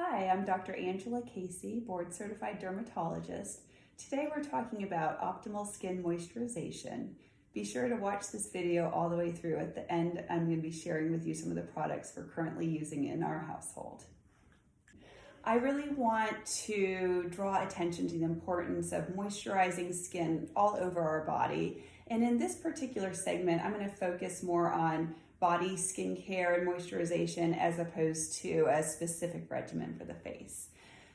Hi, I'm Dr. Angela Casey, board certified dermatologist. Today we're talking about optimal skin moisturization. Be sure to watch this video all the way through. At the end, I'm going to be sharing with you some of the products we're currently using in our household. I really want to draw attention to the importance of moisturizing skin all over our body. And in this particular segment, I'm going to focus more on body skincare and moisturization as opposed to a specific regimen for the face.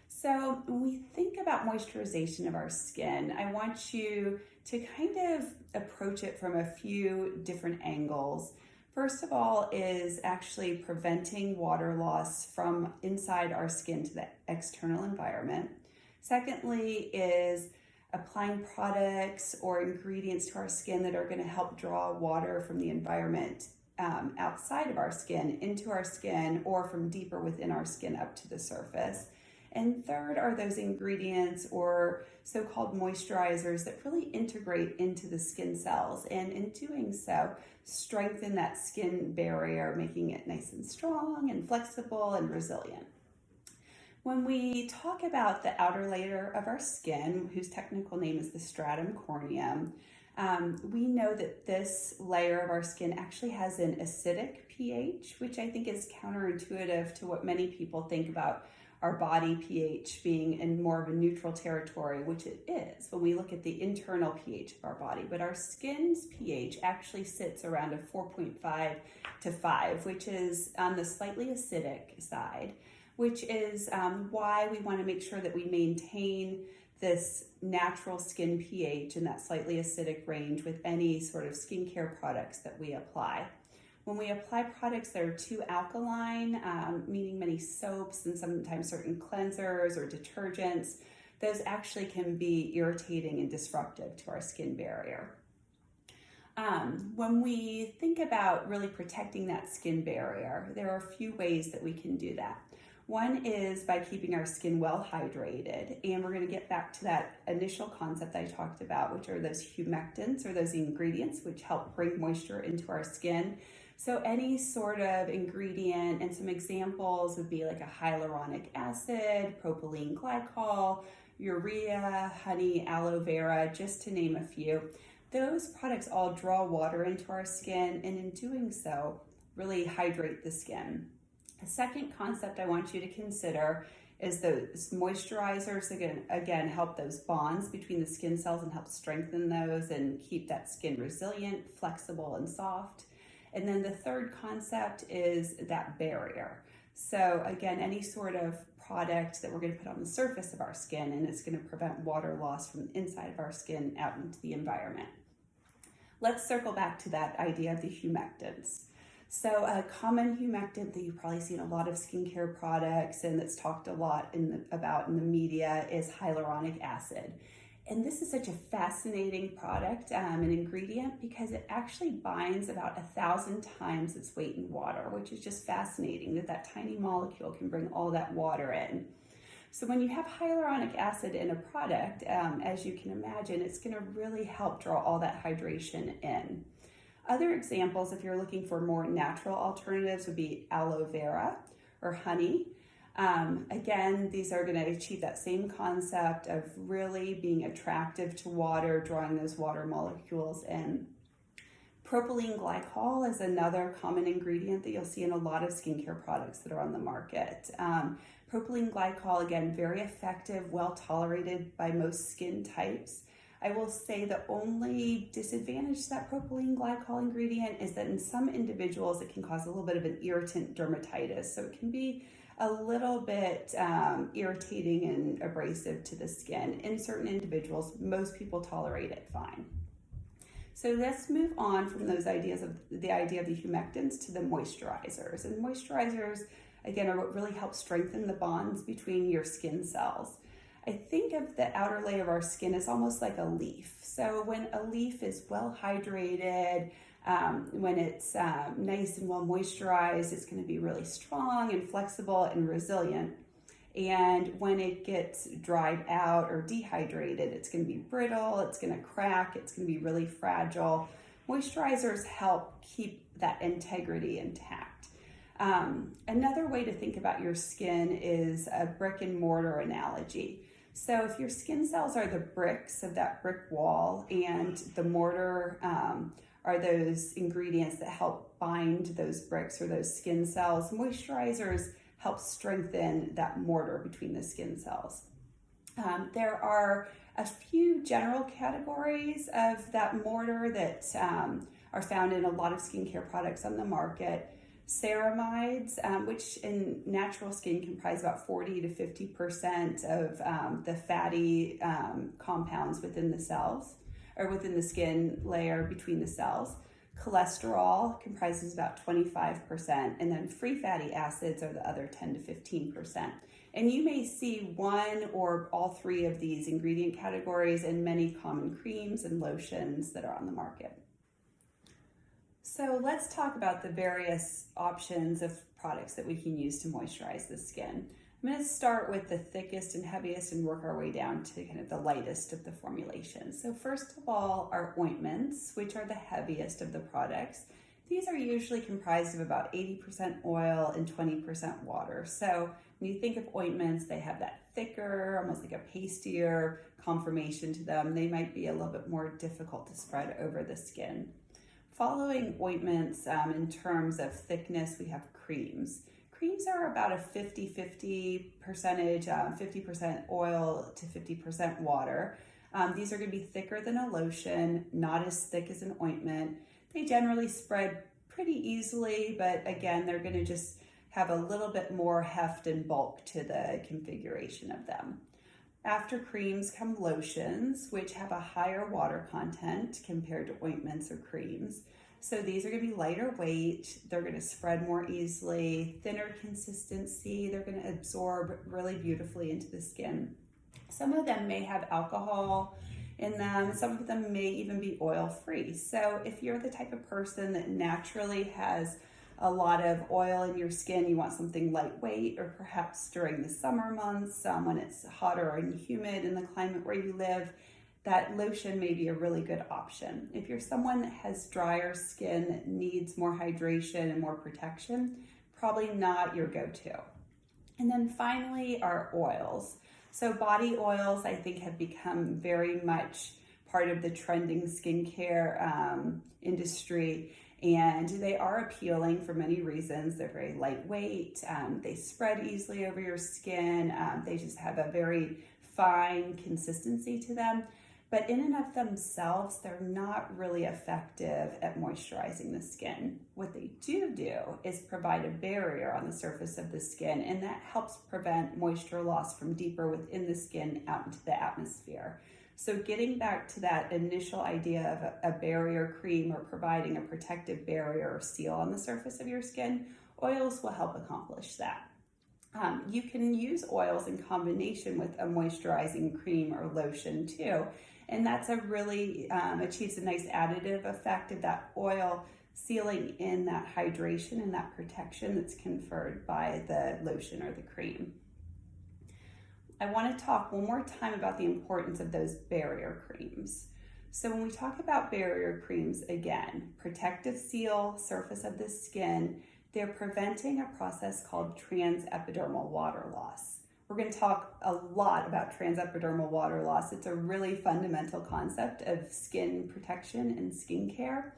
So when we think about moisturization of our skin, I want you to kind of approach it from a few different angles. First of all is actually preventing water loss from inside our skin to the external environment. Secondly is applying products or ingredients to our skin that are going to help draw water from the environment outside of our skin into our skin, or from deeper within our skin up to the surface. And third are those ingredients or so-called moisturizers that really integrate into the skin cells, and in doing so, strengthen that skin barrier, making it nice and strong and flexible and resilient. When we talk about the outer layer of our skin, whose technical name is the stratum corneum, we know that this layer of our skin actually has an acidic pH, which I think is counterintuitive to what many people think about our body pH being in more of a neutral territory, which it is when we look at the internal pH of our body. But our skin's pH actually sits around a 4.5 to 5, which is on the slightly acidic side, which is why we want to make sure that we maintain this natural skin pH in that slightly acidic range with any sort of skincare products that we apply. When we apply products that are too alkaline, meaning many soaps and sometimes certain cleansers or detergents, those actually can be irritating and disruptive to our skin barrier. When we think about really protecting that skin barrier, there are a few ways that we can do that. One is by keeping our skin well hydrated, and we're going to get back to that initial concept I talked about, which are those humectants, or those ingredients which help bring moisture into our skin. So any sort of ingredient, and some examples would be like a hyaluronic acid, propylene glycol, urea, honey, aloe vera, just to name a few. Those products all draw water into our skin, and in doing so, really hydrate the skin. A second concept I want you to consider is those moisturizers that again help those bonds between the skin cells and help strengthen those and keep that skin resilient, flexible, and soft. And then the third concept is that barrier. So again, any sort of product that we're going to put on the surface of our skin, and it's going to prevent water loss from the inside of our skin out into the environment. Let's circle back to that idea of the humectants. So a common humectant that you've probably seen a lot of skincare products and that's talked a lot about in the media is hyaluronic acid. And this is such a fascinating product, an ingredient, because it actually binds about 1,000 times its weight in water, which is just fascinating that that tiny molecule can bring all that water in. So when you have hyaluronic acid in a product, as you can imagine, it's going to really help draw all that hydration in. Other examples, if you're looking for more natural alternatives, would be aloe vera or honey. Again, these are going to achieve that same concept of really being attractive to water, drawing those water molecules in. Propylene glycol is another common ingredient that you'll see in a lot of skincare products that are on the market. Propylene glycol, again, very effective, well tolerated by most skin types. I will say the only disadvantage to that propylene glycol ingredient is that in some individuals it can cause a little bit of an irritant dermatitis. So it can be a little bit irritating and abrasive to the skin. In certain individuals, most people tolerate it fine. So let's move on from those ideas of the idea of the humectants to the moisturizers. And moisturizers, again, are what really help strengthen the bonds between your skin cells. I think of the outer layer of our skin as almost like a leaf. So when a leaf is well hydrated, when it's nice and well moisturized, it's going to be really strong and flexible and resilient. And when it gets dried out or dehydrated, it's going to be brittle, it's going to crack, it's going to be really fragile. Moisturizers help keep that integrity intact. Another way to think about your skin is a brick and mortar analogy. So if your skin cells are the bricks of that brick wall and the mortar are those ingredients that help bind those bricks or those skin cells, moisturizers help strengthen that mortar between the skin cells. There are a few general categories of that mortar that are found in a lot of skincare products on the market. Ceramides, which in natural skin comprise about 40 to 50% of the fatty compounds within the cells, or within the skin layer between the cells. Cholesterol comprises about 25%, and then free fatty acids are the other 10 to 15%. And you may see one or all three of these ingredient categories in many common creams and lotions that are on the market. So let's talk about the various options of products that we can use to moisturize the skin. I'm going to start with the thickest and heaviest and work our way down to kind of the lightest of the formulations. So first of all are ointments, which are the heaviest of the products. These are usually comprised of about 80% oil and 20% water. So when you think of ointments, they have that thicker, almost like a pastier conformation to them. They might be a little bit more difficult to spread over the skin. Following ointments, in terms of thickness, we have creams. Creams are about a 50-50 percentage, 50% oil to 50% water. These are going to be thicker than a lotion, not as thick as an ointment. They generally spread pretty easily, but again, they're going to just have a little bit more heft and bulk to the configuration of them. After creams come lotions, which have a higher water content compared to ointments or creams. So these are going to be lighter weight, they're going to spread more easily, thinner consistency, they're going to absorb really beautifully into the skin. Some of them may have alcohol in them, some of them may even be oil-free. So if you're the type of person that naturally has a lot of oil in your skin, you want something lightweight, or perhaps during the summer months when it's hotter and humid in the climate where you live, that lotion may be a really good option. If you're someone that has drier skin that needs more hydration and more protection, probably not your go-to. And then finally are oils. So body oils, I think, have become very much part of the trending skincare industry. And they are appealing for many reasons. They're very lightweight, they spread easily over your skin, they just have a very fine consistency to them. But in and of themselves, they're not really effective at moisturizing the skin. What they do is provide a barrier on the surface of the skin, and that helps prevent moisture loss from deeper within the skin out into the atmosphere. So getting back to that initial idea of a barrier cream or providing a protective barrier or seal on the surface of your skin, oils will help accomplish that. You can use oils in combination with a moisturizing cream or lotion too, and that's a really achieves a nice additive effect of that oil sealing in that hydration and that protection that's conferred by the lotion or the cream. I want to talk one more time about the importance of those barrier creams. So when we talk about barrier creams, again, protective seal, surface of the skin, they're preventing a process called transepidermal water loss. We're going to talk a lot about transepidermal water loss. It's a really fundamental concept of skin protection and skincare.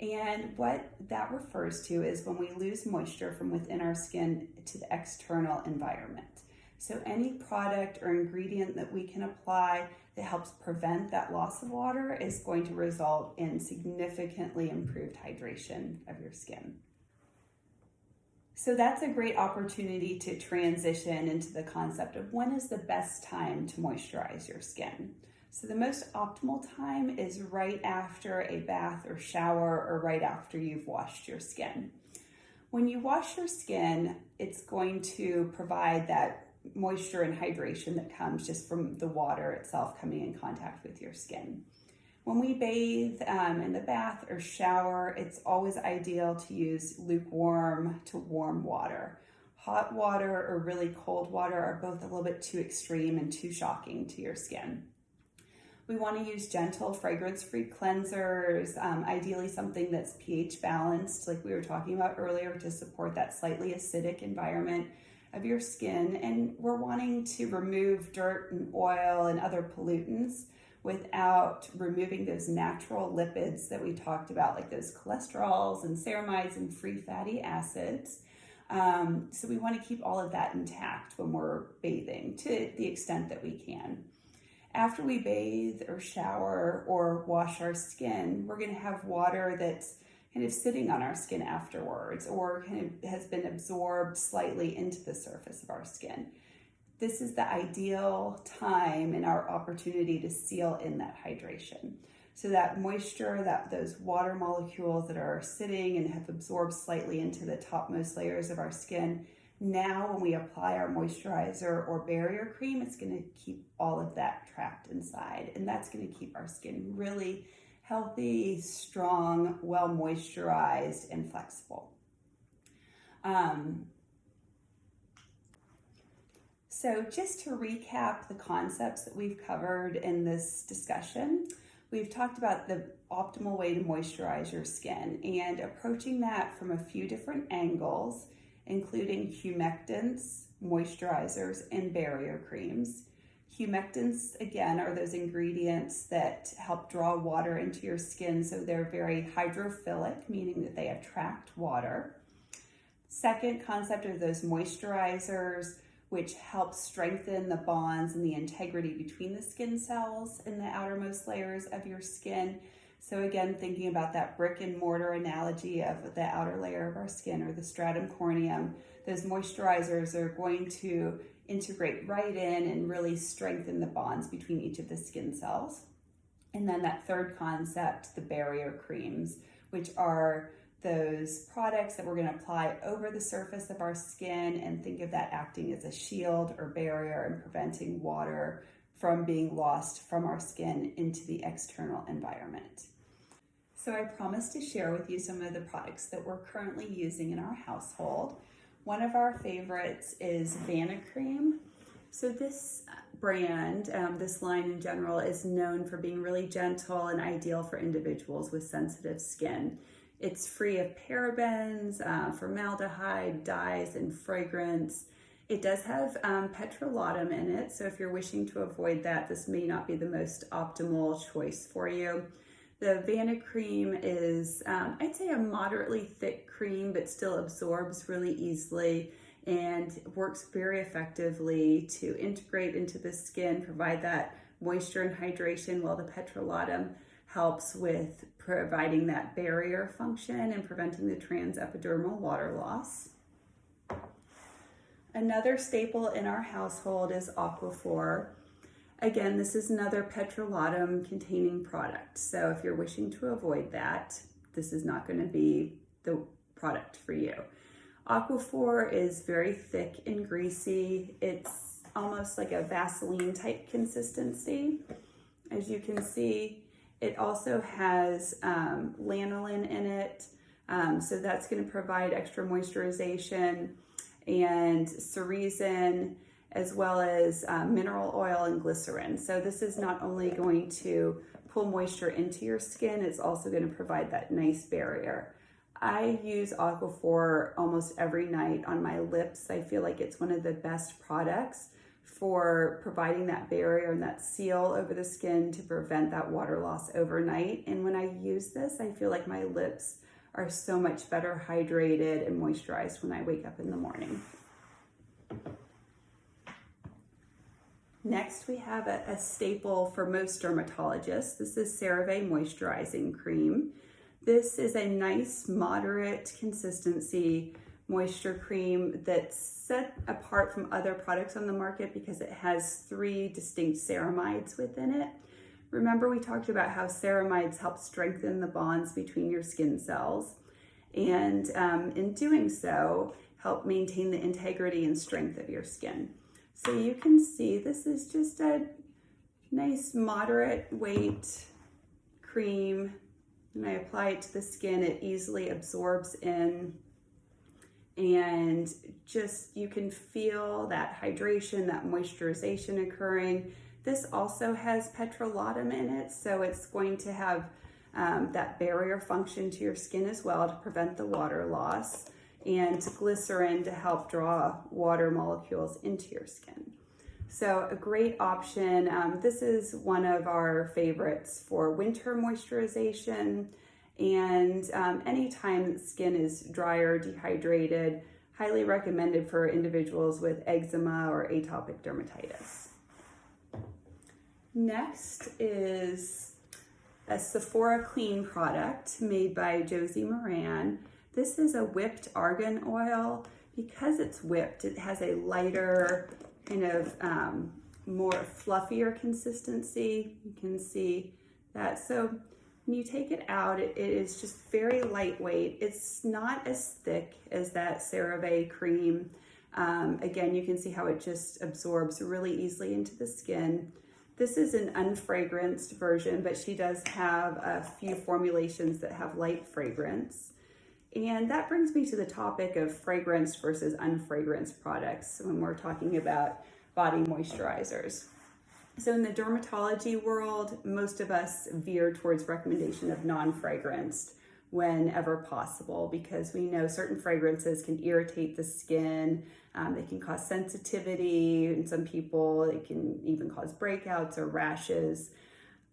And what that refers to is when we lose moisture from within our skin to the external environment. So any product or ingredient that we can apply that helps prevent that loss of water is going to result in significantly improved hydration of your skin. So that's a great opportunity to transition into the concept of when is the best time to moisturize your skin. So the most optimal time is right after a bath or shower, or right after you've washed your skin. When you wash your skin, it's going to provide that moisture and hydration that comes just from the water itself coming in contact with your skin. When we bathe in the bath or shower, it's always ideal to use lukewarm to warm water. Hot water or really cold water are both a little bit too extreme and too shocking to your skin. We want to use gentle fragrance-free cleansers, ideally something that's pH balanced, like we were talking about earlier, to support that slightly acidic environment of your skin. And we're wanting to remove dirt and oil and other pollutants without removing those natural lipids that we talked about, like those cholesterols and ceramides and free fatty acids. So we want to keep all of that intact when we're bathing to the extent that we can. After we bathe or shower or wash our skin, we're going to have water that's kind of sitting on our skin afterwards, or kind of has been absorbed slightly into the surface of our skin. This is the ideal time and our opportunity to seal in that hydration. So that moisture, those water molecules that are sitting and have absorbed slightly into the topmost layers of our skin, now when we apply our moisturizer or barrier cream, it's going to keep all of that trapped inside. And that's going to keep our skin really healthy, strong, well moisturized, and flexible. So just to recap the concepts that we've covered in this discussion, we've talked about the optimal way to moisturize your skin and approaching that from a few different angles, including humectants, moisturizers, and barrier creams. Humectants, again, are those ingredients that help draw water into your skin, so they're very hydrophilic, meaning that they attract water. Second concept are those moisturizers, which help strengthen the bonds and the integrity between the skin cells in the outermost layers of your skin. So again, thinking about that brick and mortar analogy of the outer layer of our skin, or the stratum corneum, those moisturizers are going to integrate right in and really strengthen the bonds between each of the skin cells. And then that third concept, the barrier creams, which are those products that we're going to apply over the surface of our skin, and think of that acting as a shield or barrier and preventing water from being lost from our skin into the external environment. So I promised to share with you some of the products that we're currently using in our household. One of our favorites is Vanicream. So this brand, this line in general, is known for being really gentle and ideal for individuals with sensitive skin. It's free of parabens, formaldehyde, dyes, and fragrance. It does have petrolatum in it, so if you're wishing to avoid that, this may not be the most optimal choice for you. The Vanicream is, I'd say, a moderately thick cream, but still absorbs really easily and works very effectively to integrate into the skin, provide that moisture and hydration, while the petrolatum helps with providing that barrier function and preventing the transepidermal water loss. Another staple in our household is Aquaphor. Again, this is another petrolatum containing product. So if you're wishing to avoid that, this is not going to be the product for you. Aquaphor is very thick and greasy. It's almost like a Vaseline type consistency. As you can see, it also has lanolin in it. So that's going to provide extra moisturization, and ceresin, as well as mineral oil and glycerin. So this is not only going to pull moisture into your skin, it's also going to provide that nice barrier. I use Aquaphor almost every night on my lips. I feel like it's one of the best products for providing that barrier and that seal over the skin to prevent that water loss overnight. And when I use this, I feel like my lips are so much better hydrated and moisturized when I wake up in the morning. Next, we have a staple for most dermatologists. This is CeraVe Moisturizing Cream. This is a nice, moderate consistency moisture cream that's set apart from other products on the market because it has 3 distinct ceramides within it. Remember, we talked about how ceramides help strengthen the bonds between your skin cells, and in doing so, help maintain the integrity and strength of your skin. So you can see this is just a nice moderate weight cream. When I apply it to the skin, it easily absorbs in, and just you can feel that hydration, that moisturization occurring. This also has petrolatum in it, so it's going to have that barrier function to your skin as well to prevent the water loss, and glycerin to help draw water molecules into your skin. So a great option. This is one of our favorites for winter moisturization, and anytime the skin is dry or dehydrated, highly recommended for individuals with eczema or atopic dermatitis. Next is a Sephora Clean product made by Josie Moran. This is a whipped argan oil. Because it's whipped, it has a lighter, kind of more fluffier consistency. You can see that. So when you take it out, it is just very lightweight. It's not as thick as that CeraVe cream. Again, you can see how it just absorbs really easily into the skin. This is an unfragranced version, but she does have a few formulations that have light fragrance. And that brings me to the topic of fragranced versus unfragranced products when we're talking about body moisturizers. So in the dermatology world, most of us veer towards recommendation of non-fragranced whenever possible, because we know certain fragrances can irritate the skin, they can cause sensitivity, in some people they can even cause breakouts or rashes.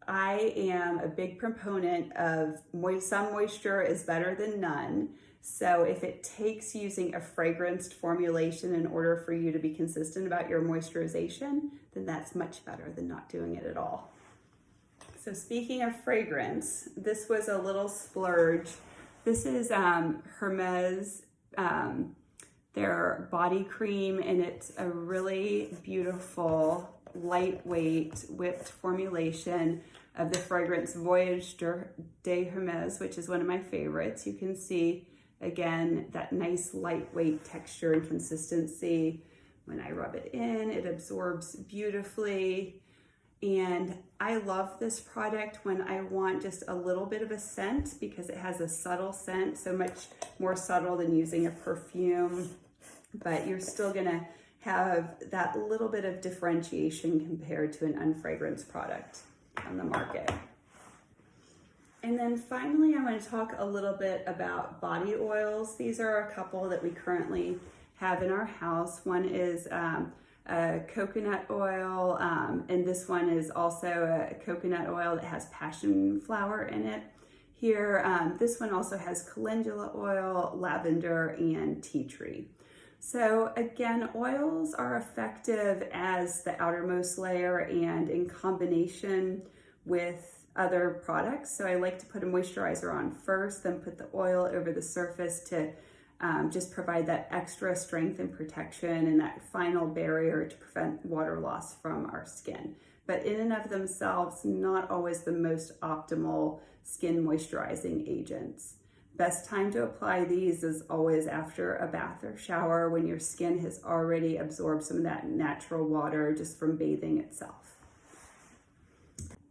I am a big proponent of some moisture is better than none. So if it takes using a fragranced formulation in order for you to be consistent about your moisturization, then that's much better than not doing it at all. So speaking of fragrance, this was a little splurge. This is Hermes, their body cream, and it's a really beautiful, lightweight, whipped formulation of the fragrance Voyage de Hermes, which is one of my favorites. You can see, again, that nice lightweight texture and consistency. When I rub it in, it absorbs beautifully. And I love this product when I want just a little bit of a scent, because it has a subtle scent, so much more subtle than using a perfume, but you're still gonna have that little bit of differentiation compared to an unfragranced product on the market. And then finally, I want to talk a little bit about body oils. These are a couple that we currently have in our house. One is a coconut oil, and this one is also a coconut oil that has passion flower in it. Here, this one also has calendula oil, lavender, and tea tree. So again, oils are effective as the outermost layer and in combination with other products. So I like to put a moisturizer on first, then put the oil over the surface to just provide that extra strength and protection and that final barrier to prevent water loss from our skin. But in and of themselves, not always the most optimal skin moisturizing agents. Best time to apply these is always after a bath or shower, when your skin has already absorbed some of that natural water just from bathing itself.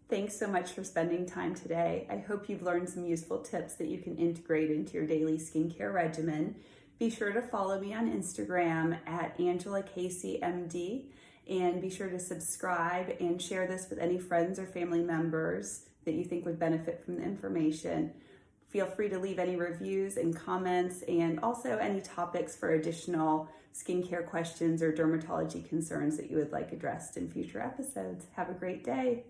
Thanks so much for spending time today. I hope you've learned some useful tips that you can integrate into your daily skincare regimen. Be sure to follow me on Instagram at AngelaCaseyMD, and be sure to subscribe and share this with any friends or family members that you think would benefit from the information. Feel free to leave any reviews and comments, and also any topics for additional skincare questions or dermatology concerns that you would like addressed in future episodes. Have a great day.